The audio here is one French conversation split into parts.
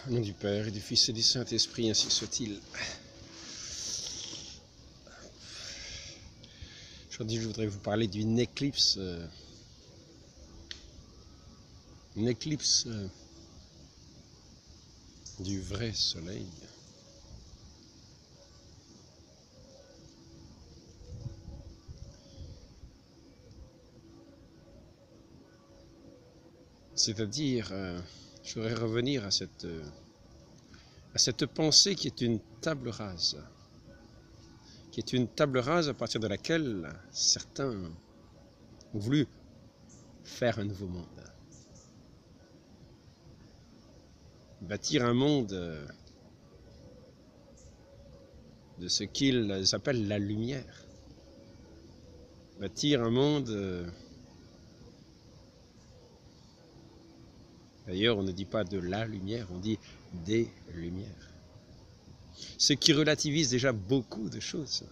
Au nom du Père et du Fils et du Saint-Esprit, ainsi soit-il. Aujourd'hui, je voudrais vous parler d'une éclipse. Une éclipse du vrai soleil. C'est-à-dire, je voudrais revenir à cette pensée qui est une table rase. Qui est une table rase à partir de laquelle certains ont voulu faire un nouveau monde. Bâtir un monde de ce qu'ils appellent la lumière. Bâtir un monde... D'ailleurs, on ne dit pas de la lumière, on dit des lumières. Ce qui relativise déjà beaucoup de choses.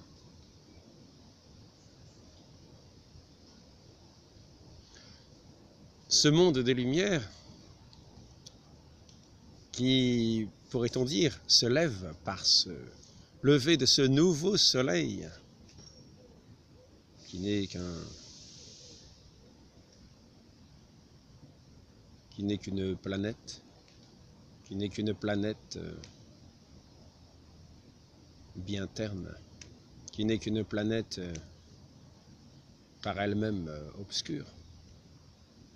Ce monde des lumières qui, pourrait-on dire, se lève par ce lever de ce nouveau soleil qui n'est qu'une planète, bien terne, qui n'est qu'une planète par elle-même obscure,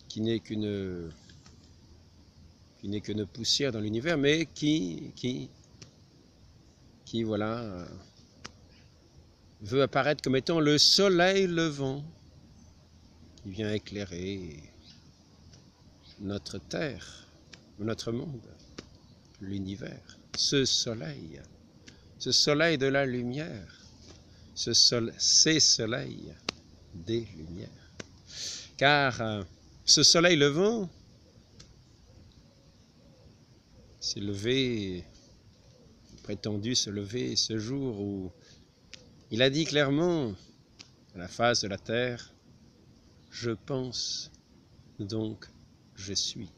qui n'est qu'une poussière dans l'univers, mais qui voilà, veut apparaître comme étant le soleil levant qui vient éclairer notre terre, notre monde, l'univers, ce soleil de la lumière, ces soleils des lumières. Car ce soleil levant s'est levé, prétendu se lever ce jour où il a dit clairement à la face de la terre, je pense, donc je suis.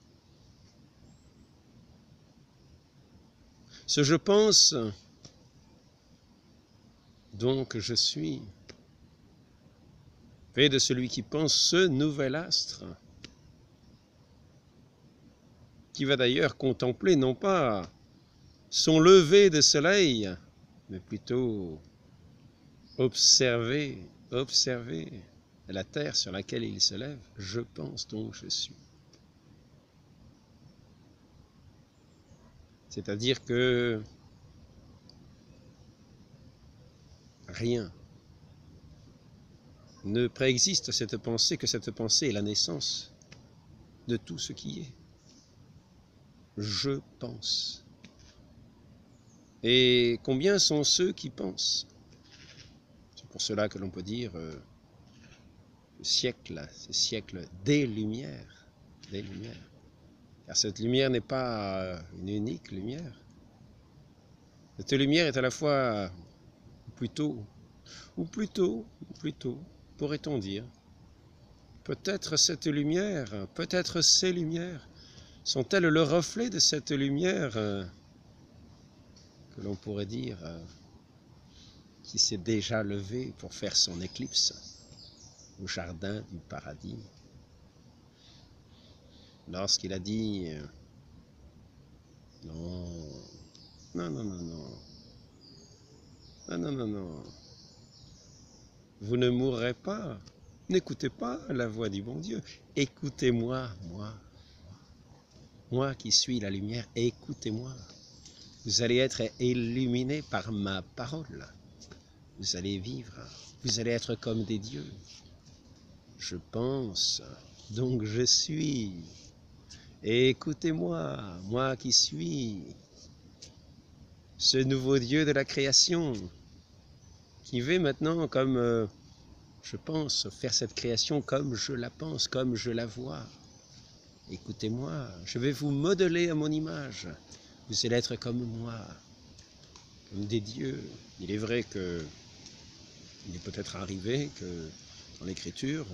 Ce je pense, donc je suis, fait de celui qui pense ce nouvel astre, qui va d'ailleurs contempler non pas son lever de soleil, mais plutôt observer la terre sur laquelle il se lève. Je pense donc je suis. C'est-à-dire que rien ne préexiste à cette pensée, que cette pensée est la naissance de tout ce qui est. Je pense. Et combien sont ceux qui pensent? C'est pour cela que l'on peut dire ce siècle des Lumières. Car cette lumière n'est pas une unique lumière. Cette lumière est à la fois, ou plutôt, pourrait-on dire, peut-être cette lumière, peut-être ces lumières, sont-elles le reflet de cette lumière que l'on pourrait dire qui s'est déjà levée pour faire son éclipse au jardin du paradis, lorsqu'il a dit non, vous ne mourrez pas, n'écoutez pas la voix du bon Dieu, écoutez-moi, moi qui suis la lumière, écoutez-moi. Vous allez être illuminés par ma parole. Vous allez vivre. Vous allez être comme des dieux. Je pense, donc je suis. Écoutez-moi, moi qui suis ce nouveau Dieu de la création, qui veut maintenant, comme je pense, faire cette création comme je la pense, comme je la vois. Écoutez-moi, je vais vous modeler à mon image. Vous allez être comme moi, comme des dieux. Il est vrai que il est peut-être arrivé que dans l'Écriture,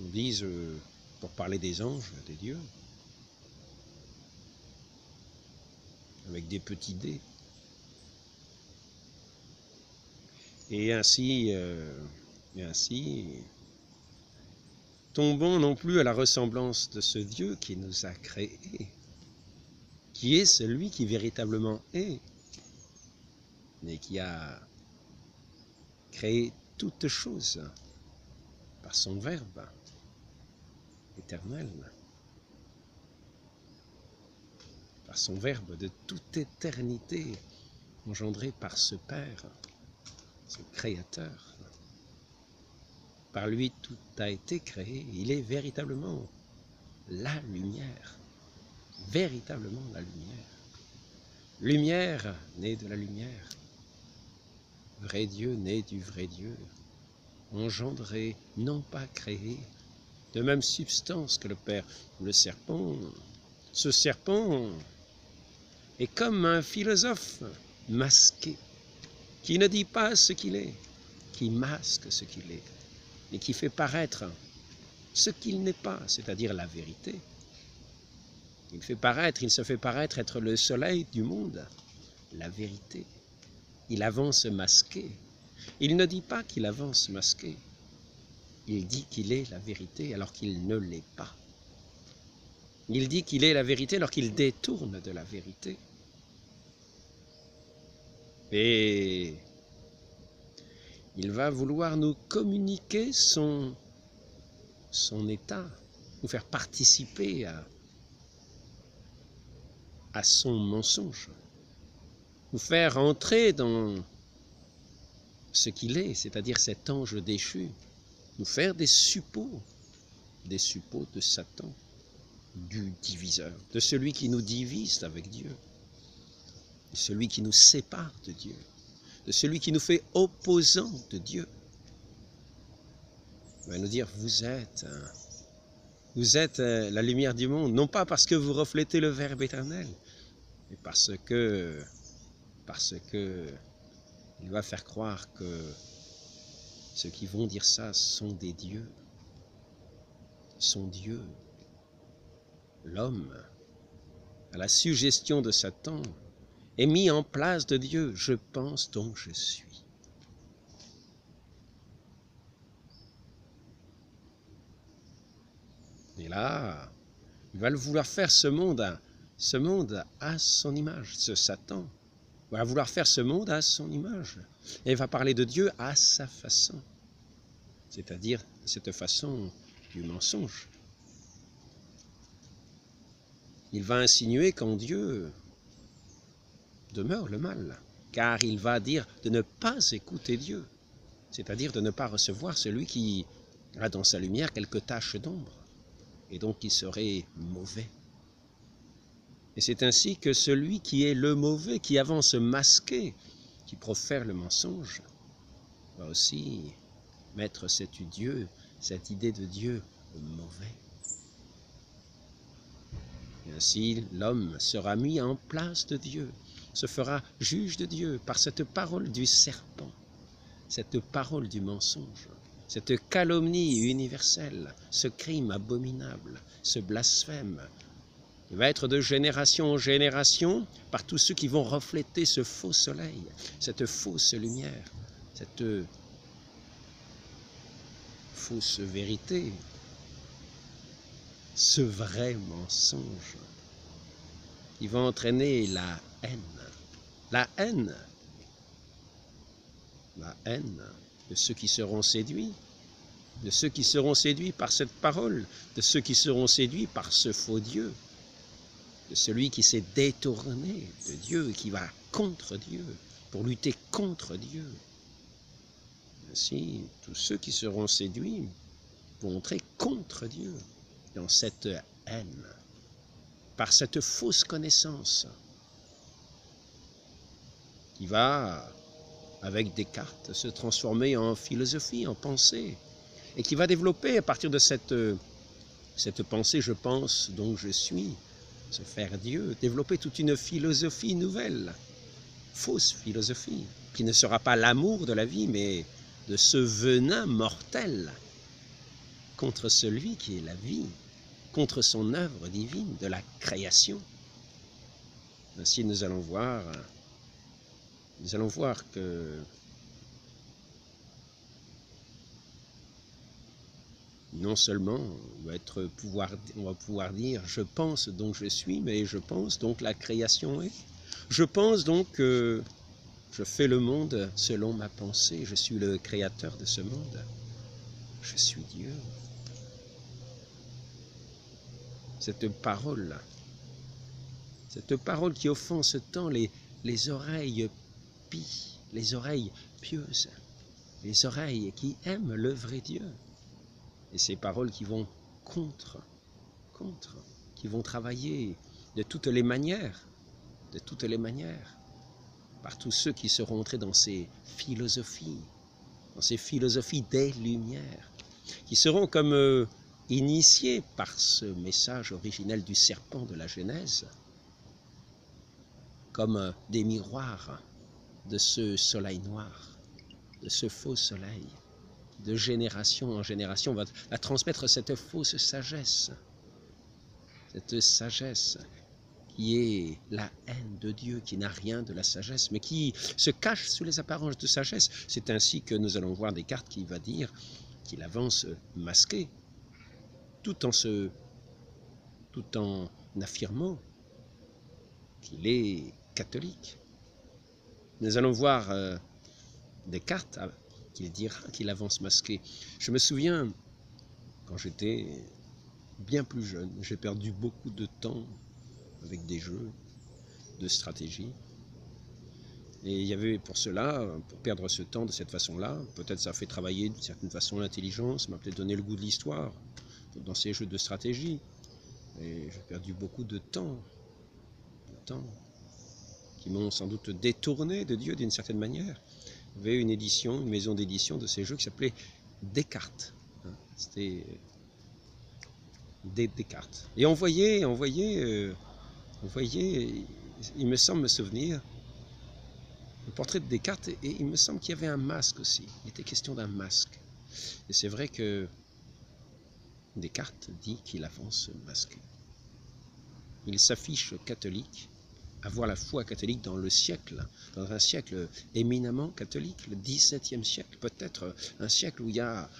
on dise, pour parler des anges, des dieux, avec des petits dés. Et ainsi, tombons non plus à la ressemblance de ce Dieu qui nous a créés, qui est celui qui véritablement est, mais qui a créé toutes choses par son Verbe éternel, par son Verbe de toute éternité, engendré par ce Père, ce Créateur. Par lui, tout a été créé. Il est véritablement la lumière, véritablement la lumière. Lumière née de la lumière, vrai Dieu né du vrai Dieu, engendré, non pas créé, de même substance que le Père. Le serpent, ce serpent est comme un philosophe masqué, qui ne dit pas ce qu'il est, qui masque ce qu'il est, et qui fait paraître ce qu'il n'est pas, c'est-à-dire la vérité. Il se fait paraître être le soleil du monde, la vérité. Il avance masqué. Il ne dit pas qu'il avance masqué. Il dit qu'il est la vérité alors qu'il ne l'est pas. Il dit qu'il est la vérité alors qu'il détourne de la vérité. Et il va vouloir nous communiquer son état, nous faire participer à son mensonge, nous faire entrer dans ce qu'il est, c'est-à-dire cet ange déchu, nous faire des suppôts de Satan, du diviseur, de celui qui nous divise avec Dieu, de celui qui nous sépare de Dieu, de celui qui nous fait opposants de Dieu. Il va nous dire, vous êtes la lumière du monde, non pas parce que vous reflétez le Verbe éternel, mais parce que il va faire croire que ceux qui vont dire ça sont des dieux, sont Dieu. L'homme, à la suggestion de Satan, est mis en place de Dieu. Je pense donc je suis. Et là, il va vouloir faire ce monde à son image. Ce Satan va vouloir faire ce monde à son image. Et il va parler de Dieu à sa façon. C'est-à-dire cette façon du mensonge. Il va insinuer qu'en Dieu demeure le mal, car il va dire de ne pas écouter Dieu, c'est-à-dire de ne pas recevoir celui qui a dans sa lumière quelques taches d'ombre, et donc qui serait mauvais. Et c'est ainsi que celui qui est le mauvais, qui avance masqué, qui profère le mensonge, va aussi mettre cette idée de Dieu mauvais. Et ainsi, l'homme sera mis en place de Dieu, se fera juge de Dieu par cette parole du serpent, cette parole du mensonge, cette calomnie universelle, ce crime abominable, ce blasphème. Il va être de génération en génération par tous ceux qui vont refléter ce faux soleil, cette fausse lumière, cette fausse vérité, ce vrai mensonge. Il va entraîner la haine. La haine de ceux qui seront séduits, de ceux qui seront séduits par cette parole, de ceux qui seront séduits par ce faux Dieu, de celui qui s'est détourné de Dieu et qui va contre Dieu, pour lutter contre Dieu. Ainsi, tous ceux qui seront séduits vont entrer contre Dieu dans cette haine, par cette fausse connaissance qui va, avec Descartes, se transformer en philosophie, en pensée, et qui va développer à partir de cette pensée, je pense, donc je suis, se faire Dieu, développer toute une philosophie nouvelle, fausse philosophie, qui ne sera pas l'amour de la vie, mais de ce venin mortel contre celui qui est la vie, contre son œuvre divine de la création. Ainsi nous allons voir que non seulement on va pouvoir dire « je pense donc je suis », mais « je pense donc la création est ». Je pense donc que je fais le monde selon ma pensée, je suis le créateur de ce monde, je suis Dieu. Cette parole qui offense tant les oreilles pies, les oreilles pieuses, les oreilles qui aiment le vrai Dieu. Et ces paroles qui vont contre, qui vont travailler de toutes les manières, par tous ceux qui seront entrés dans ces philosophies des Lumières, qui seront comme initiés par ce message originel du serpent de la Genèse, comme des miroirs de ce soleil noir, de ce faux soleil. De génération en génération, on va transmettre cette fausse sagesse, cette sagesse qui est la haine de Dieu, qui n'a rien de la sagesse, mais qui se cache sous les apparences de sagesse. C'est ainsi que nous allons voir Descartes qui va dire qu'il avance masqué, tout en affirmant qu'il est catholique. Nous allons voir Descartes qu'il dira qu'il avance masqué. Je me souviens, quand j'étais bien plus jeune, j'ai perdu beaucoup de temps avec des jeux de stratégie. Et il y avait pour cela, pour perdre ce temps de cette façon-là, peut-être ça a fait travailler d'une certaine façon l'intelligence, m'a peut-être donné le goût de l'histoire dans ces jeux de stratégie. Et j'ai perdu beaucoup de temps qui m'ont sans doute détourné de Dieu d'une certaine manière. Il y avait une maison d'édition de ces jeux qui s'appelait Descartes. C'était Descartes. Et on voyait, il me semble me souvenir, le portrait de Descartes, et il me semble qu'il y avait un masque aussi. Il était question d'un masque. Et c'est vrai que Descartes dit qu'il avance masqué. Il s'affiche catholique, avoir la foi catholique dans un siècle éminemment catholique, le XVIIe siècle, peut-être un siècle où il y a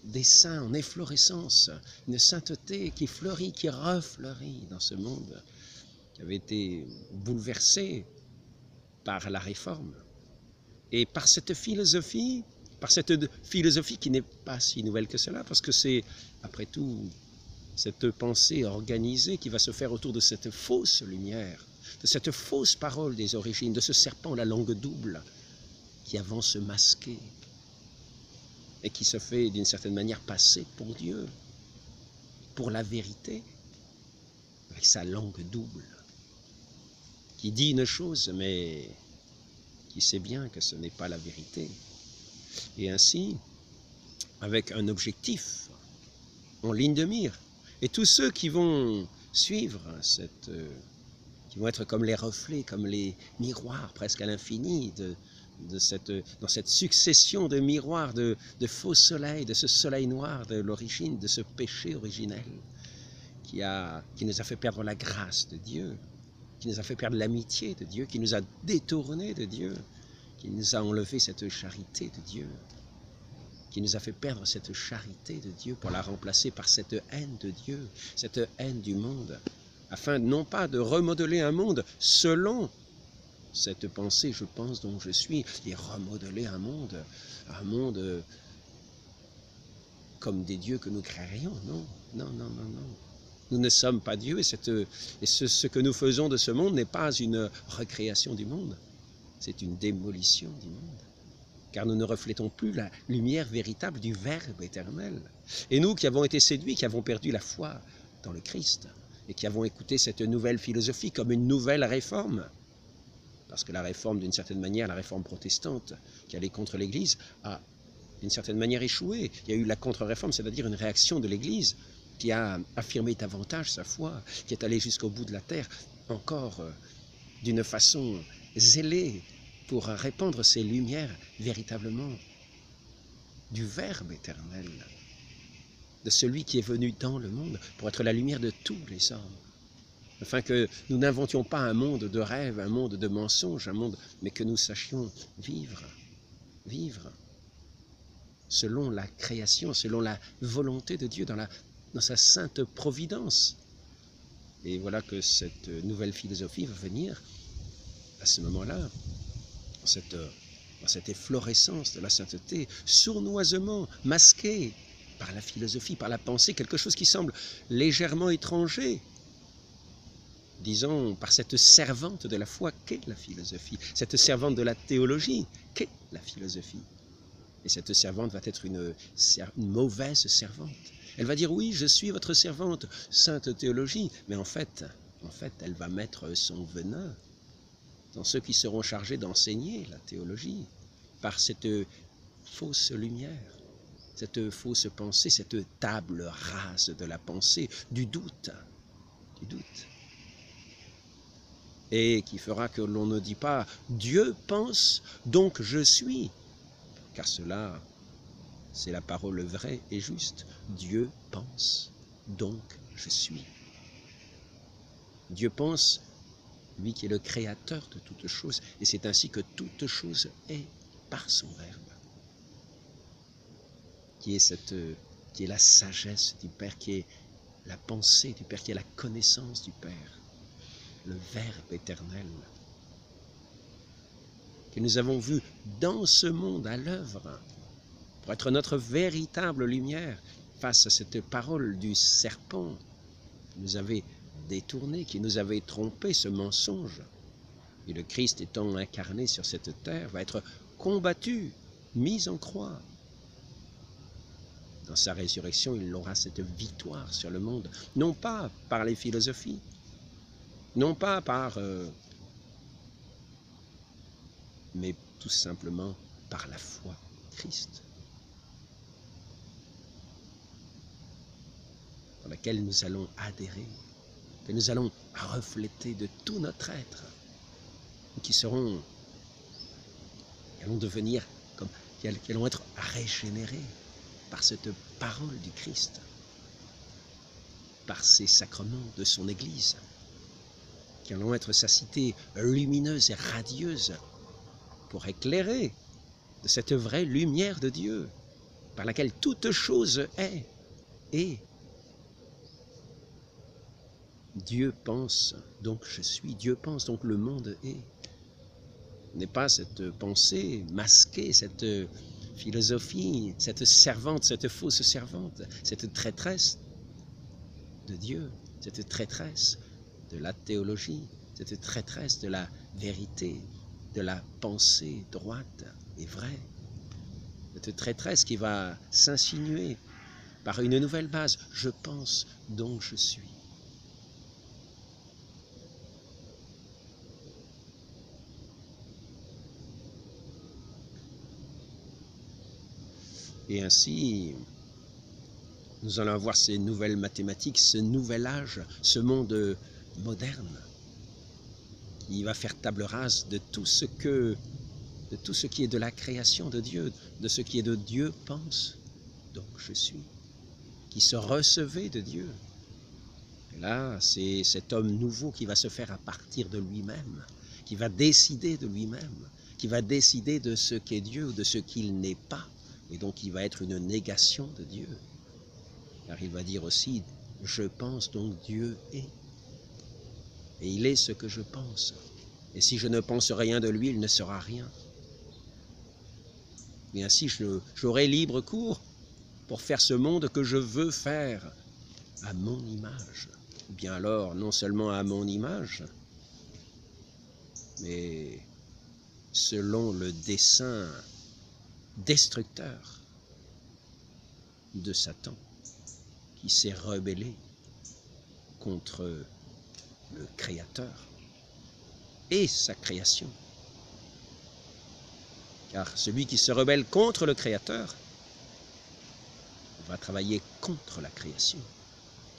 des saints en efflorescence, une sainteté qui fleurit, qui refleurit dans ce monde qui avait été bouleversé par la Réforme. Et par cette philosophie qui n'est pas si nouvelle que cela, parce que c'est, après tout, cette pensée organisée qui va se faire autour de cette fausse lumière, de cette fausse parole des origines, de ce serpent la langue double qui avance masqué et qui se fait d'une certaine manière passer pour Dieu, pour la vérité, avec sa langue double, qui dit une chose mais qui sait bien que ce n'est pas la vérité. Et ainsi, avec un objectif en ligne de mire, et tous ceux qui vont suivre qui vont être comme les reflets, comme les miroirs presque à l'infini dans cette succession de miroirs, de faux soleils, de ce soleil noir de l'origine, de ce péché originel qui nous a fait perdre la grâce de Dieu, qui nous a fait perdre l'amitié de Dieu, qui nous a détournés de Dieu, qui nous a enlevé cette charité de Dieu, qui nous a fait perdre cette charité de Dieu pour la remplacer par cette haine de Dieu, cette haine du monde, afin non pas de remodeler un monde selon cette pensée, je pense, dont je suis, et remodeler un monde comme des dieux que nous créerions. Non. Nous ne sommes pas Dieu, et ce que nous faisons de ce monde n'est pas une recréation du monde, c'est une démolition du monde. Car nous ne reflétons plus la lumière véritable du Verbe éternel. Et nous qui avons été séduits, qui avons perdu la foi dans le Christ, et qui avons écouté cette nouvelle philosophie comme une nouvelle réforme, parce que la réforme, d'une certaine manière, la réforme protestante, qui allait contre l'Église, a d'une certaine manière échoué. Il y a eu la contre-réforme, c'est-à-dire une réaction de l'Église, qui a affirmé davantage sa foi, qui est allée jusqu'au bout de la terre, encore d'une façon zélée, pour répandre ces lumières véritablement du Verbe éternel, de celui qui est venu dans le monde pour être la lumière de tous les hommes. afin que nous n'inventions pas un monde de rêve, un monde de mensonges, mais que nous sachions vivre selon la création, selon la volonté de Dieu, dans sa sainte providence. Et voilà que cette nouvelle philosophie va venir à ce moment-là, dans cette efflorescence de la sainteté, sournoisement masquée par la philosophie, par la pensée, quelque chose qui semble légèrement étranger, disons, par cette servante de la foi qu'est la philosophie, cette servante de la théologie qu'est la philosophie. Et cette servante va être une mauvaise servante. Elle va dire, oui, je suis votre servante, sainte théologie, mais en fait, elle va mettre son venin dans ceux qui seront chargés d'enseigner la théologie, par cette fausse lumière, cette fausse pensée, cette table rase de la pensée, du doute, et qui fera que l'on ne dit pas « Dieu pense, donc je suis », car cela, c'est la parole vraie et juste. Dieu pense, donc je suis. Dieu pense, lui qui est le créateur de toutes choses, et c'est ainsi que toute chose est par son Verbe, qui est la sagesse du Père, qui est la pensée du Père, qui est la connaissance du Père, le Verbe éternel, que nous avons vu dans ce monde à l'œuvre, pour être notre véritable lumière face à cette parole du serpent qui nous avait détourné, qui nous avait trompé, ce mensonge. Et le Christ étant incarné sur cette terre va être combattu, mis en croix. Dans sa résurrection, il aura cette victoire sur le monde, non pas par les philosophies, non pas par... mais tout simplement par la foi en Christ, dans laquelle nous allons adhérer, que nous allons refléter de tout notre être, qui allons devenir comme, qui allons être régénérés par cette parole du Christ, par ces sacrements de son Église, qui allons être sa cité lumineuse et radieuse pour éclairer de cette vraie lumière de Dieu, par laquelle toute chose est. Et Dieu pense, donc je suis. Dieu pense, donc le monde est. N'est pas cette pensée masquée, cette philosophie, cette servante, cette fausse servante, cette traîtresse de Dieu, cette traîtresse de la théologie, cette traîtresse de la vérité, de la pensée droite et vraie, cette traîtresse qui va s'insinuer par une nouvelle base. Je pense, donc je suis. Et ainsi, nous allons avoir ces nouvelles mathématiques, ce nouvel âge, ce monde moderne, qui va faire table rase de tout ce qui est de la création de Dieu, de ce qui est de Dieu pense, donc je suis, qui se recevait de Dieu. Et là, c'est cet homme nouveau qui va se faire à partir de lui-même, qui va décider de lui-même, qui va décider de ce qu'est Dieu ou de ce qu'il n'est pas, et donc il va être une négation de Dieu. Car il va dire aussi, je pense donc Dieu est. Et il est ce que je pense. Et si je ne pense rien de lui, il ne sera rien. Et ainsi, j'aurai libre cours pour faire ce monde que je veux faire à mon image. Ou bien alors, non seulement à mon image, mais selon le dessein destructeur de Satan, qui s'est rebellé contre le Créateur et sa création. Car celui qui se rebelle contre le Créateur va travailler contre la création,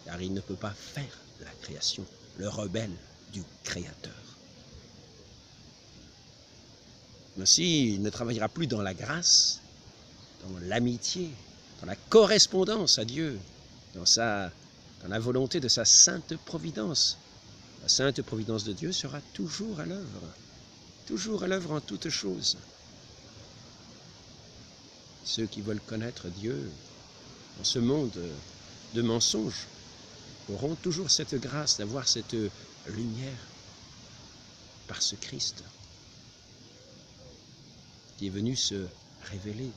car il ne peut pas faire la création, le rebelle du Créateur. Ainsi, il ne travaillera plus dans la grâce, dans l'amitié, dans la correspondance à Dieu, dans la volonté de sa sainte providence, La sainte providence de Dieu sera toujours à l'œuvre en toutes choses. Ceux qui veulent connaître Dieu dans ce monde de mensonges auront toujours cette grâce d'avoir cette lumière par ce Christ qui est venu se révéler.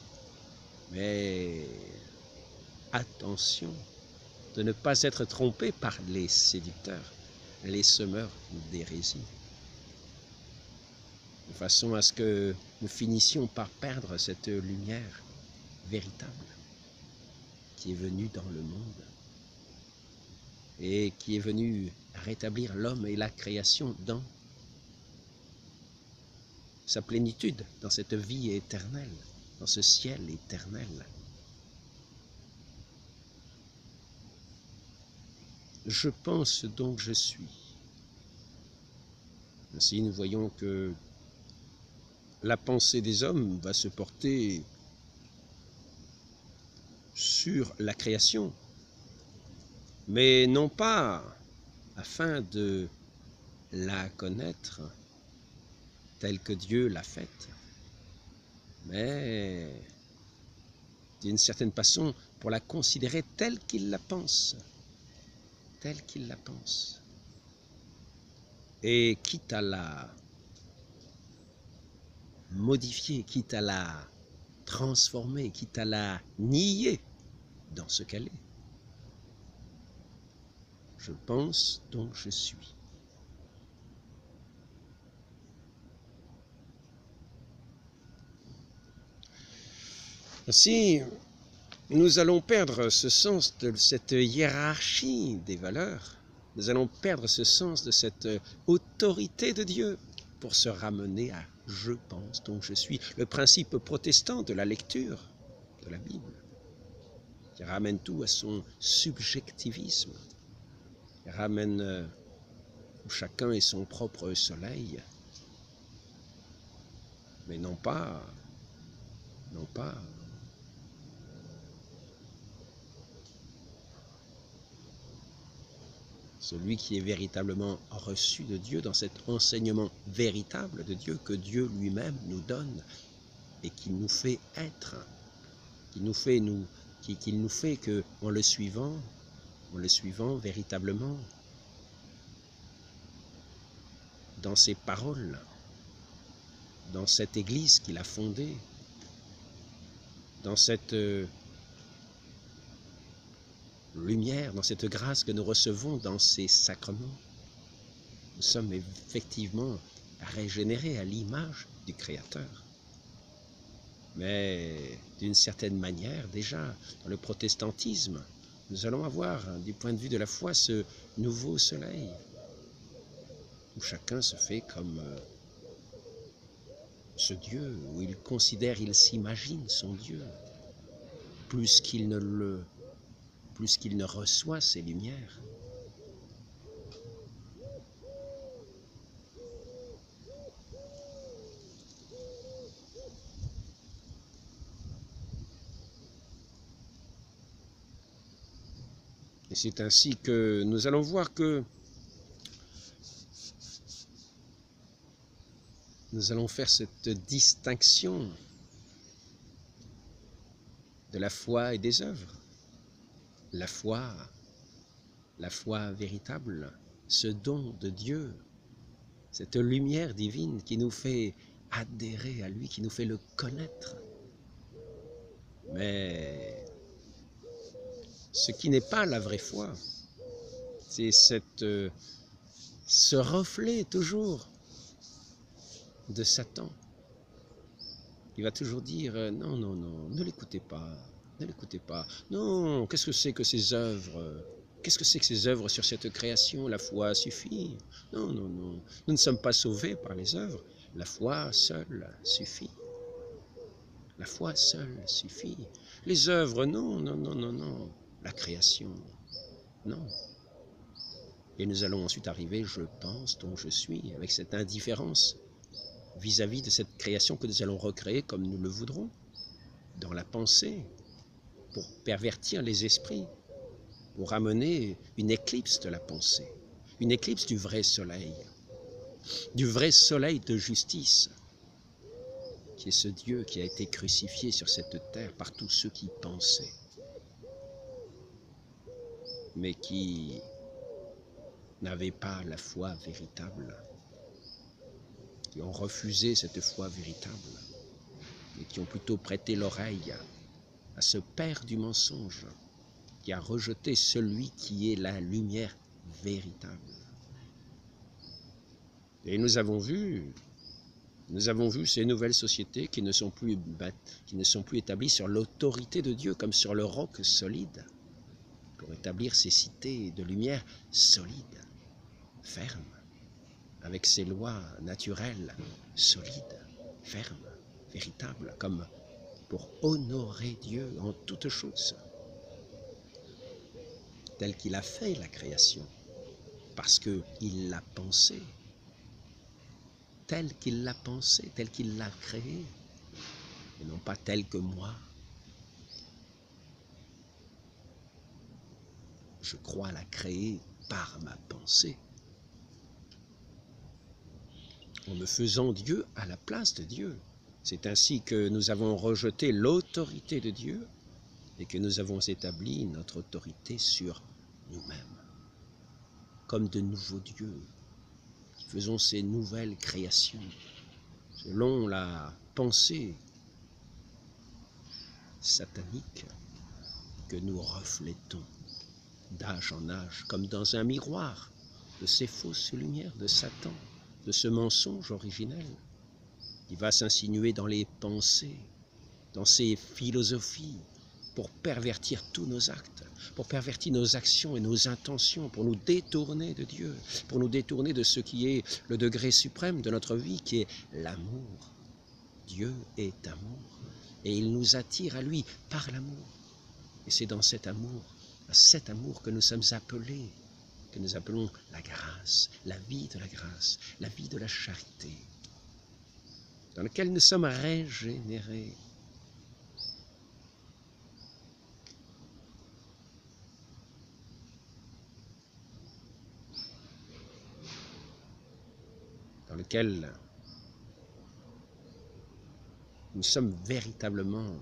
Mais attention de ne pas être trompé par les séducteurs, les semeurs d'hérésie, de façon à ce que nous finissions par perdre cette lumière véritable qui est venue dans le monde et qui est venue rétablir l'homme et la création dans sa plénitude, dans cette vie éternelle, dans ce ciel éternel. Je pense donc je suis. Ainsi, nous voyons que la pensée des hommes va se porter sur la création, mais non pas afin de la connaître telle que Dieu l'a faite, mais d'une certaine façon pour la considérer telle qu'il la pense, telle qu'il la pense. Et quitte à la modifier, quitte à la transformer, quitte à la nier dans ce qu'elle est. Je pense, donc je suis. Ainsi, nous allons perdre ce sens de cette hiérarchie des valeurs. Nous allons perdre ce sens de cette autorité de Dieu pour se ramener à « je pense, donc je suis », le principe protestant de la lecture de la Bible, qui ramène tout à son subjectivisme, qui ramène où chacun est son propre soleil, mais non pas celui qui est véritablement reçu de Dieu dans cet enseignement véritable de Dieu que Dieu lui-même nous donne et qui nous fait être, qui nous fait que en le suivant véritablement dans ses paroles, dans cette Église qu'il a fondée, dans cette lumière, dans cette grâce que nous recevons dans ces sacrements. Nous sommes effectivement régénérés à l'image du Créateur. Mais d'une certaine manière, déjà, dans le protestantisme, nous allons avoir, du point de vue de la foi, ce nouveau soleil, où chacun se fait comme ce Dieu, où il considère, il s'imagine son Dieu, plus qu'il ne reçoit ces lumières. Et c'est ainsi que nous allons voir que nous allons faire cette distinction de la foi et des œuvres. La foi véritable, ce don de Dieu, cette lumière divine qui nous fait adhérer à lui, qui nous fait le connaître. Mais ce qui n'est pas la vraie foi, c'est ce reflet toujours de Satan. Il va toujours dire non, non, non, ne l'écoutez pas, ne l'écoutez pas. Non, qu'est-ce que c'est que ces œuvres? Qu'est-ce que c'est que ces œuvres sur cette création? La foi suffit. Non, non, non, nous ne sommes pas sauvés par les œuvres. La foi seule suffit. La foi seule suffit. Les œuvres, non, non, non, non, non. La création, non. Et nous allons ensuite arriver, je pense, donc je suis, avec cette indifférence vis-à-vis de cette création que nous allons recréer comme nous le voudrons, dans la pensée, pour pervertir les esprits, pour ramener une éclipse de la pensée. une éclipse du vrai soleil de justice, qui est ce Dieu qui a été crucifié sur cette terre par tous ceux qui pensaient, mais qui n'avaient pas la foi véritable, qui ont refusé cette foi véritable, et qui ont plutôt prêté l'oreille à ce père du mensonge, qui a rejeté celui qui est la lumière véritable. Et nous avons vu ces nouvelles sociétés qui ne sont plus établies sur l'autorité de Dieu comme sur le roc solide, pour établir ces cités de lumière solides, fermes, avec ces lois naturelles solides, fermes, véritables, comme pour honorer Dieu en toutes choses, tel qu'il a fait la création, parce qu'il l'a pensée, tel qu'il l'a pensée, tel qu'il l'a créée, et non pas tel que moi. Je crois la créer par ma pensée, en me faisant Dieu à la place de Dieu. C'est ainsi que nous avons rejeté l'autorité de Dieu et que nous avons établi notre autorité sur nous-mêmes, comme de nouveaux dieux, qui faisons ces nouvelles créations, selon la pensée satanique que nous reflétons d'âge en âge, comme dans un miroir, de ces fausses lumières de Satan, de ce mensonge originel qui va s'insinuer dans les pensées, dans ces philosophies, pour pervertir tous nos actes, pour pervertir nos actions et nos intentions, pour nous détourner de Dieu, pour nous détourner de ce qui est le degré suprême de notre vie, qui est l'amour. Dieu est amour, et il nous attire à lui par l'amour. Et c'est dans cet amour, à cet amour que nous sommes appelés, que nous appelons la grâce, la vie de la grâce, la vie de la charité, dans lequel nous sommes régénérés. Dans lequel nous sommes véritablement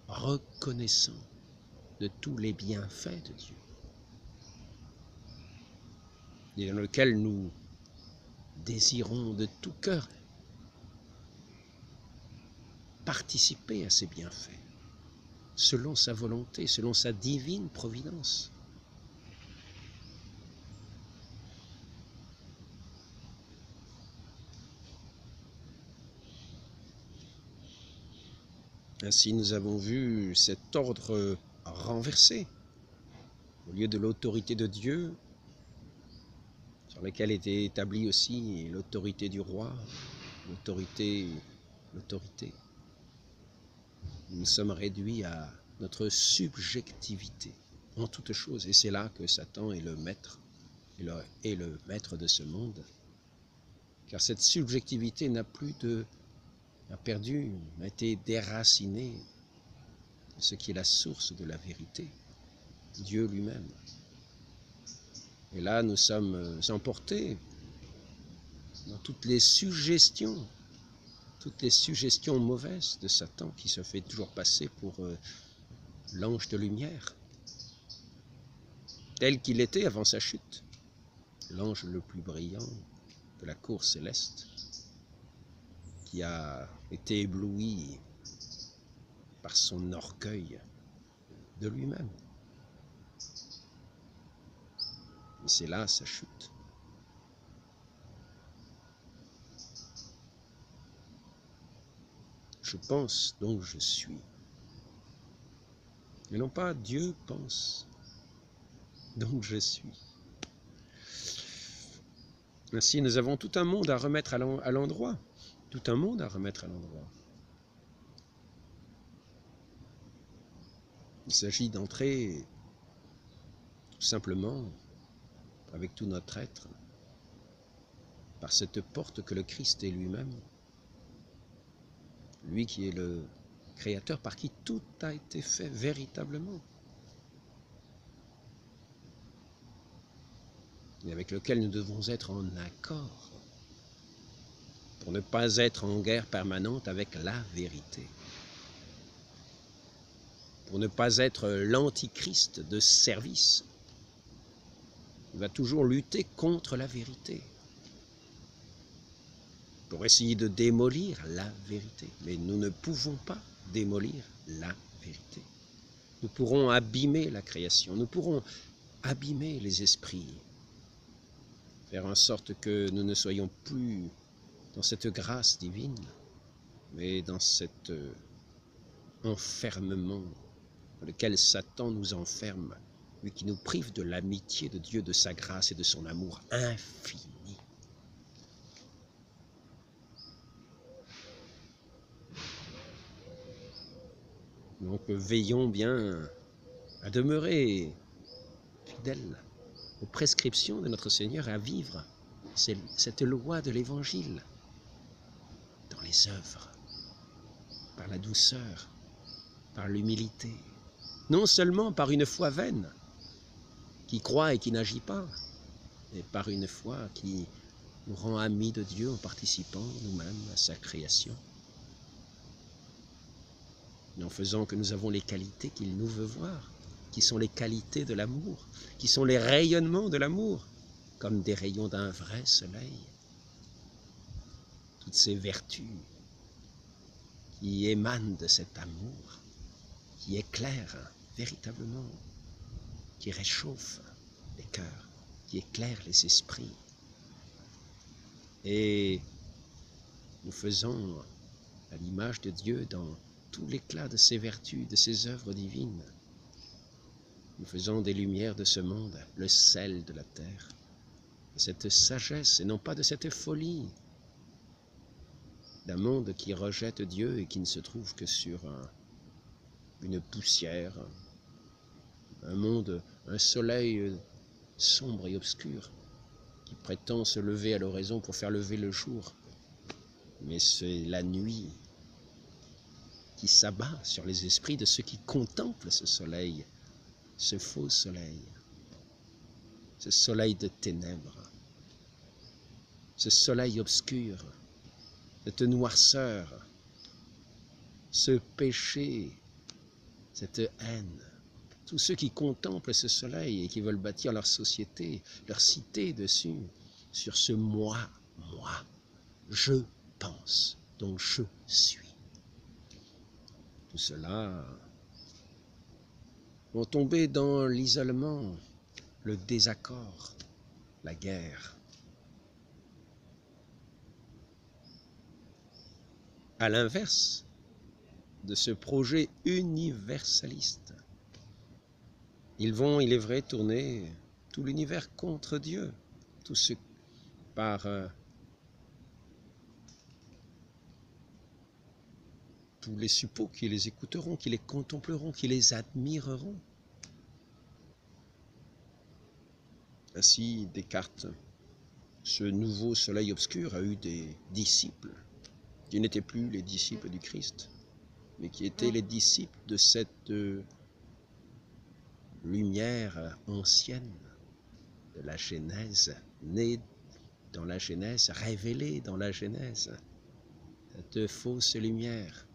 reconnaissants de tous les bienfaits de Dieu, et dans lequel nous désirons de tout cœur participer à ces bienfaits, selon sa volonté, selon sa divine providence. Ainsi, nous avons vu cet ordre renversé. Au lieu de l'autorité de Dieu, sur laquelle était établie aussi l'autorité du roi, l'autorité, nous sommes réduits à notre subjectivité en toutes choses. Et c'est là que Satan est le maître, est le maître de ce monde. Car cette subjectivité a été déracinée de ce qui est la source de la vérité, Dieu lui-même. Et là, nous sommes emportés dans toutes les suggestions mauvaises de Satan, qui se fait toujours passer pour l'ange de lumière, tel qu'il était avant sa chute, l'ange le plus brillant de la cour céleste, qui a été ébloui par son orgueil de lui-même. Et c'est là sa chute. Je pense, donc je suis. Et non pas Dieu pense, donc je suis. Ainsi, nous avons tout un monde à remettre à l'endroit. Tout un monde à remettre à l'endroit. Il s'agit d'entrer tout simplement, avec tout notre être, par cette porte que le Christ est lui-même, lui qui est le Créateur par qui tout a été fait véritablement. et avec lequel nous devons être en accord pour ne pas être en guerre permanente avec la vérité, pour ne pas être l'antichrist de service. Il va toujours lutter contre la vérité, pour essayer de démolir la vérité. Mais nous ne pouvons pas démolir la vérité. Nous pourrons abîmer la création, nous pourrons abîmer les esprits, faire en sorte que nous ne soyons plus dans cette grâce divine, mais dans cet enfermement dans lequel Satan nous enferme, lui qui nous prive de l'amitié de Dieu, de sa grâce et de son amour infini. Donc veillons bien à demeurer fidèles aux prescriptions de notre Seigneur, à vivre cette loi de l'Évangile dans les œuvres, par la douceur, par l'humilité, non seulement par une foi vaine, qui croit et qui n'agit pas, mais par une foi qui nous rend amis de Dieu en participant nous-mêmes à sa création, et en faisant que nous avons les qualités qu'il nous veut voir, qui sont les qualités de l'amour, qui sont les rayonnements de l'amour, comme des rayons d'un vrai soleil. Toutes ces vertus qui émanent de cet amour, qui éclairent véritablement, qui réchauffent les cœurs, qui éclairent les esprits. Et nous faisons à l'image de Dieu dans tout l'éclat de ses vertus, de ses œuvres divines. Nous faisons des lumières de ce monde, le sel de la terre, de cette sagesse et non pas de cette folie d'un monde qui rejette Dieu et qui ne se trouve que sur une poussière, un monde, un soleil sombre et obscur qui prétend se lever à l'horizon pour faire lever le jour. Mais c'est la nuit qui s'abat sur les esprits de ceux qui contemplent ce soleil, ce faux soleil, ce soleil de ténèbres, ce soleil obscur, cette noirceur, ce péché, cette haine. Tous ceux qui contemplent ce soleil et qui veulent bâtir leur société, leur cité dessus, sur ce moi, je pense, donc je suis. Tout cela vont tomber dans l'isolement, le désaccord, la guerre. À l'inverse de ce projet universaliste, ils vont, il est vrai, tourner tout l'univers contre Dieu, tout ce par tous les suppôts qui les écouteront, qui les contempleront, qui les admireront. Ainsi, Descartes, ce nouveau soleil obscur, a eu des disciples qui n'étaient plus les disciples du Christ, mais qui étaient les disciples de cette lumière ancienne de la Genèse, née dans la Genèse, révélée dans la Genèse, cette fausse lumière.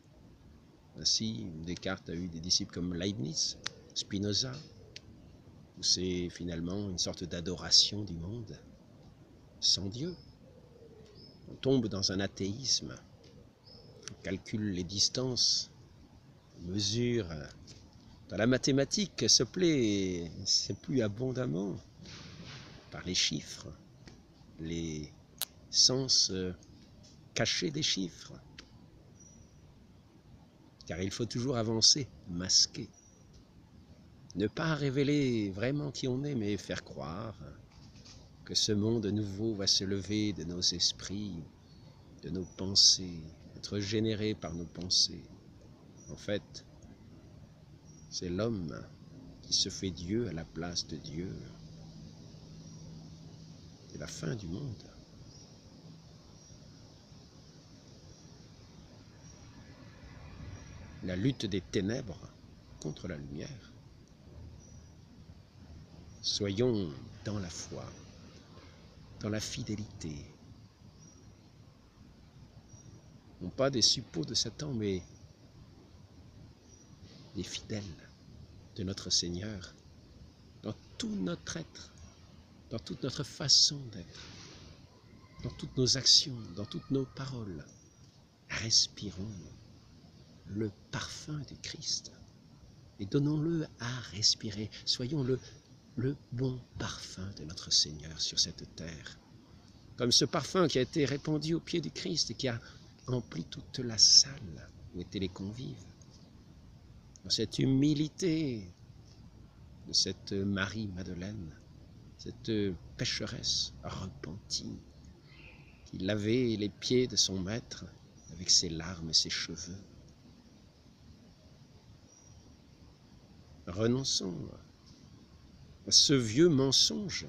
Ainsi, Descartes a eu des disciples comme Leibniz, Spinoza, où c'est finalement une sorte d'adoration du monde sans Dieu. On tombe dans un athéisme, on calcule les distances, on mesure. Dans la mathématique, se plaît, c'est plus abondamment par les chiffres, les sens cachés des chiffres. Car il faut toujours avancer, masquer. Ne pas révéler vraiment qui on est, mais faire croire que ce monde nouveau va se lever de nos esprits, de nos pensées, être généré par nos pensées. En fait, c'est l'homme qui se fait Dieu à la place de Dieu. C'est la fin du monde. La lutte des ténèbres contre la lumière. Soyons dans la foi, dans la fidélité. Non pas des suppôts de Satan, mais des fidèles de notre Seigneur, dans tout notre être, dans toute notre façon d'être, dans toutes nos actions, dans toutes nos paroles. Respirons le parfum du Christ et donnons-le à respirer. Soyons le bon parfum de notre Seigneur sur cette terre. Comme ce parfum qui a été répandu aux pieds du Christ et qui a empli toute la salle où étaient les convives. Dans cette humilité de cette Marie-Madeleine, cette pécheresse repentie, qui lavait les pieds de son maître avec ses larmes et ses cheveux. Renonçons à ce vieux mensonge.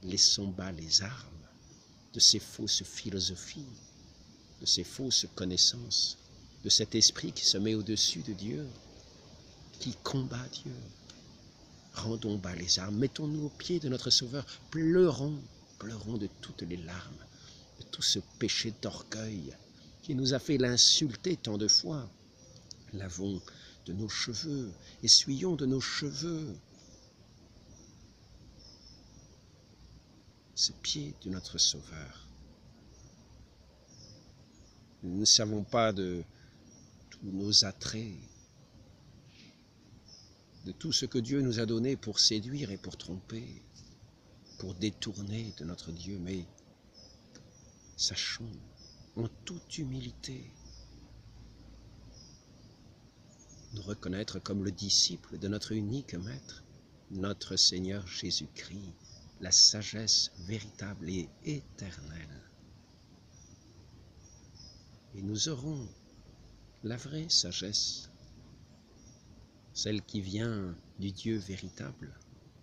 Laissons bas les armes de ces fausses philosophies, de ces fausses connaissances, de cet esprit qui se met au-dessus de Dieu, qui combat Dieu. Rendons bas les armes, mettons-nous aux pieds de notre Sauveur, pleurons de toutes les larmes, de tout ce péché d'orgueil qui nous a fait l'insulter tant de fois. Lavons de nos cheveux, essuyons de nos cheveux ces pieds de notre Sauveur. Nous ne savons pas de tous nos attraits, de tout ce que Dieu nous a donné pour séduire et pour tromper, pour détourner de notre Dieu, mais sachons en toute humilité nous reconnaître comme le disciple de notre unique Maître, notre Seigneur Jésus-Christ, la sagesse véritable et éternelle. Et nous aurons la vraie sagesse, celle qui vient du Dieu véritable,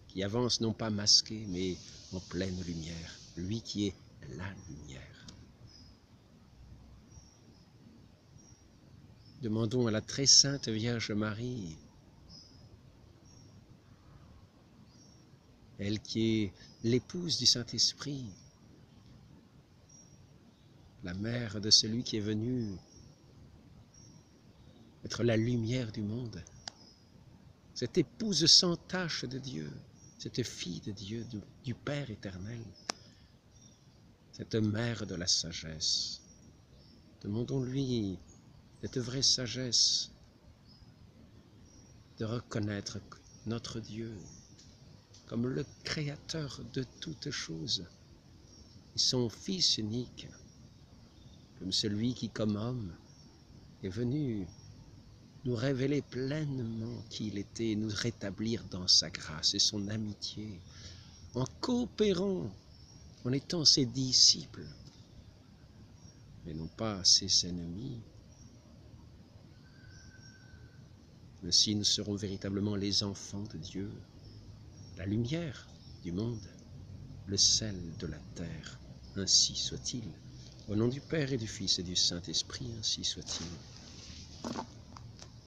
qui avance non pas masqué, mais en pleine lumière, lui qui est la lumière. Demandons à la très sainte Vierge Marie, elle qui est l'épouse du Saint-Esprit, la mère de celui qui est venu être la lumière du monde, cette épouse sans tache de Dieu, cette fille de Dieu, du Père éternel, cette mère de la sagesse. Demandons-lui cette vraie sagesse de reconnaître notre Dieu comme le Créateur de toutes choses et son Fils unique, comme celui qui, comme homme, est venu nous révéler pleinement qui il était, nous rétablir dans sa grâce et son amitié, en coopérant, en étant ses disciples, mais non pas ses ennemis. Ainsi, nous serons véritablement les enfants de Dieu, la lumière du monde, le sel de la terre. Ainsi soit-il. Au nom du Père et du Fils et du Saint-Esprit, ainsi soit-il.